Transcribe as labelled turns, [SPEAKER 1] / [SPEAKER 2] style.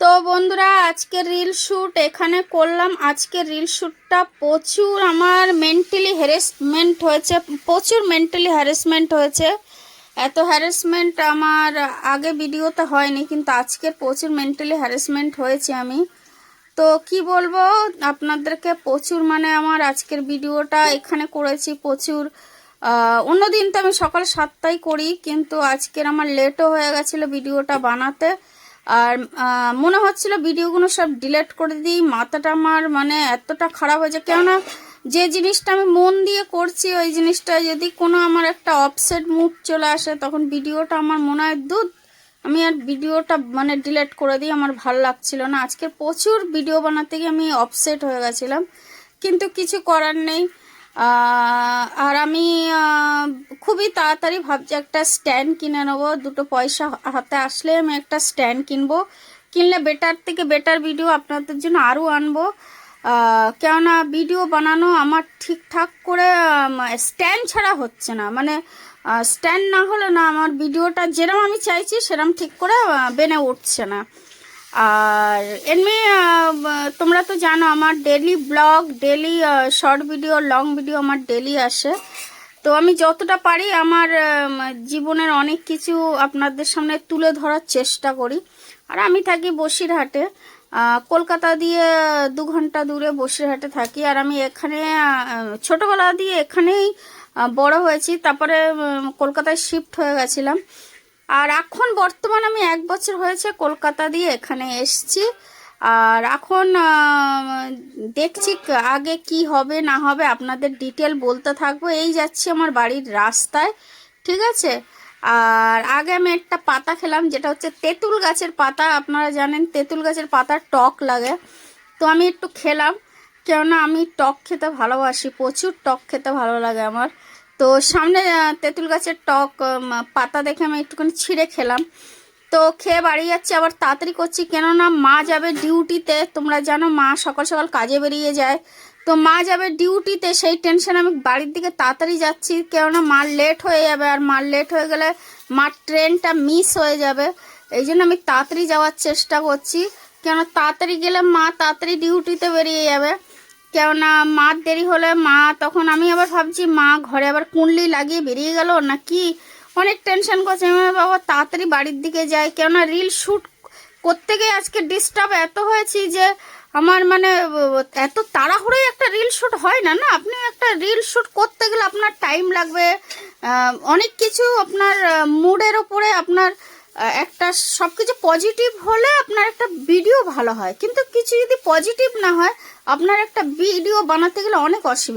[SPEAKER 1] তো বন্ধুরা আজকের রিল শ্যুট এখানে করলাম। আজকের রিল শ্যুটটা প্রচুর আমার মেন্টালি হ্যারাসমেন্ট হয়েছে, প্রচুর মেন্টালি হ্যারাসমেন্ট হয়েছে। এত হ্যারাসমেন্ট আমার আগে ভিডিওতে হয়নি, কিন্তু আজকের প্রচুর মেন্টালি হ্যারাসমেন্ট হয়েছে আমি। তো কি বলবো আপনাদেরকে, প্রচুর মানে আমার আজকের ভিডিওটা এখানে করেছি প্রচুর। অন্যদিন তো আমি সকাল 7টায় করি, কিন্তু আজকের আমার লেটও হয়ে গেছিলো ভিডিওটা বানাতে। আর মনে হচ্ছিল ভিডিওগুলো সব ডিলিট করে দিই। মাথাটা আমার মানে এতটা খারাপ হয়েছে, কেননা যে জিনিসটা আমি মন দিয়ে করছি ওই জিনিসটা যদি কোনো আমার একটা অপসেট মুড চলে আসে, তখন ভিডিওটা আমার মনে হয় দুধ, আমি আর ভিডিওটা মানে ডিলিট করে দিই। আমার ভাল লাগছিল না। আজকে প্রচুর ভিডিও বানাতে গিয়ে আমি অপসেট হয়ে গেছিলাম, কিন্তু কিছু করার নেই। আর আমি খুবই তাড়াতাড়ি ভাবছি একটা স্ট্যান্ড কিনে নেবো। দুটো পয়সা হাতে আসলে আমি একটা স্ট্যান্ড কিনবো, কিনলে বেটার থেকে বেটার ভিডিও আপনাদের জন্য আরও আনবো। কেননা ভিডিও বানানো আমার ঠিকঠাক করে স্ট্যান্ড ছাড়া হচ্ছে না, মানে স্ট্যান্ড না হলে না আমার ভিডিওটা যেরকম আমি চাইছি সেরকম ঠিক করে বেনে উঠছে না। আর এমনি তোমরা তো জানো আমার daily blog, daily short video, long video আমার ডেলি আসে। তো আমি যতটা পারি আমার জীবনের অনেক কিছু আপনাদের সামনে তুলে ধরার চেষ্টা করি। আর আমি থাকি বসিরহাটে, কলকাতা দিয়ে 2 ঘন্টা দূরে বসিরহাটে থাকি। আর আমি এখানে ছোটোবেলা দিয়ে এখানেই বড় হয়েছি, তারপরে কলকাতায় শিফট হয়ে গেছিলাম। আর এখন বর্তমান আমি 1 বছর হয়েছে কলকাতা দিয়ে এখানে এসছি। আর এখন দেখছি আগে কি হবে না হবে, আপনাদের ডিটেল বলতে থাকবো। এই যাচ্ছি আমার বাড়ির রাস্তায়, ঠিক আছে। আর আগে আমি একটা পাতা খেলাম, যেটা হচ্ছে তেঁতুল গাছের পাতা। আপনারা জানেন তেঁতুল গাছের পাতা টক লাগে, তো আমি একটু খেলাম, কেননা আমি টক খেতে ভালোবাসি, প্রচুর টক খেতে ভালো লাগে আমার। তো সামনে তেঁতুল গাছের টক পাতা দেখে আমি একটুখানি ছিঁড়ে খেলাম। তো খেয়ে বাড়ি যাচ্ছি, আবার তাড়াতাড়ি করছি, কেননা মা যাবে ডিউটিতে। তোমরা জানো মা সকাল সকাল কাজে বেরিয়ে যায়, তো মা যাবে ডিউটিতে, সেই টেনশন আমি বাড়ির দিকে তাড়াতাড়ি যাচ্ছি, কেননা মার লেট হয়ে যাবে। আর মার লেট হয়ে গেলে মার ট্রেনটা মিস হয়ে যাবে, এই জন্য আমি তাড়াতাড়ি যাওয়ার চেষ্টা করছি। কেননা তাড়াতাড়ি গেলে মা তাড়াতাড়ি ডিউটিতে বেরিয়ে যাবে, কেননা মার দেরি হলে মা তখন, আমি আবার ভাবছি মা ঘরে আবার কুণ্ডলি লাগিয়ে বেরিয়ে গেল নাকি, অনেক টেনশন করছে। আমি বাবা তাড়াতাড়ি বাড়ির দিকে যাই, কেননা রিল শ্যুট করতে গিয়ে আজকে ডিস্টার্ব এত হয়েছি যে আমার মানে এত তাড়াহুড়োই একটা রিল শ্যুট হয় না। না, আপনি একটা রিল শ্যুট করতে গেলে আপনার টাইম লাগবে, অনেক কিছু আপনার মুডের ওপরে আপনার একটা সব কিছু পজিটিভ হলে আপনার একটা ভিডিও ভালো হয়, কিন্তু কিছু যদি পজিটিভ না হয় আপনার একটা ভিডিও বানাতে গেলে অনেক অসুবিধা।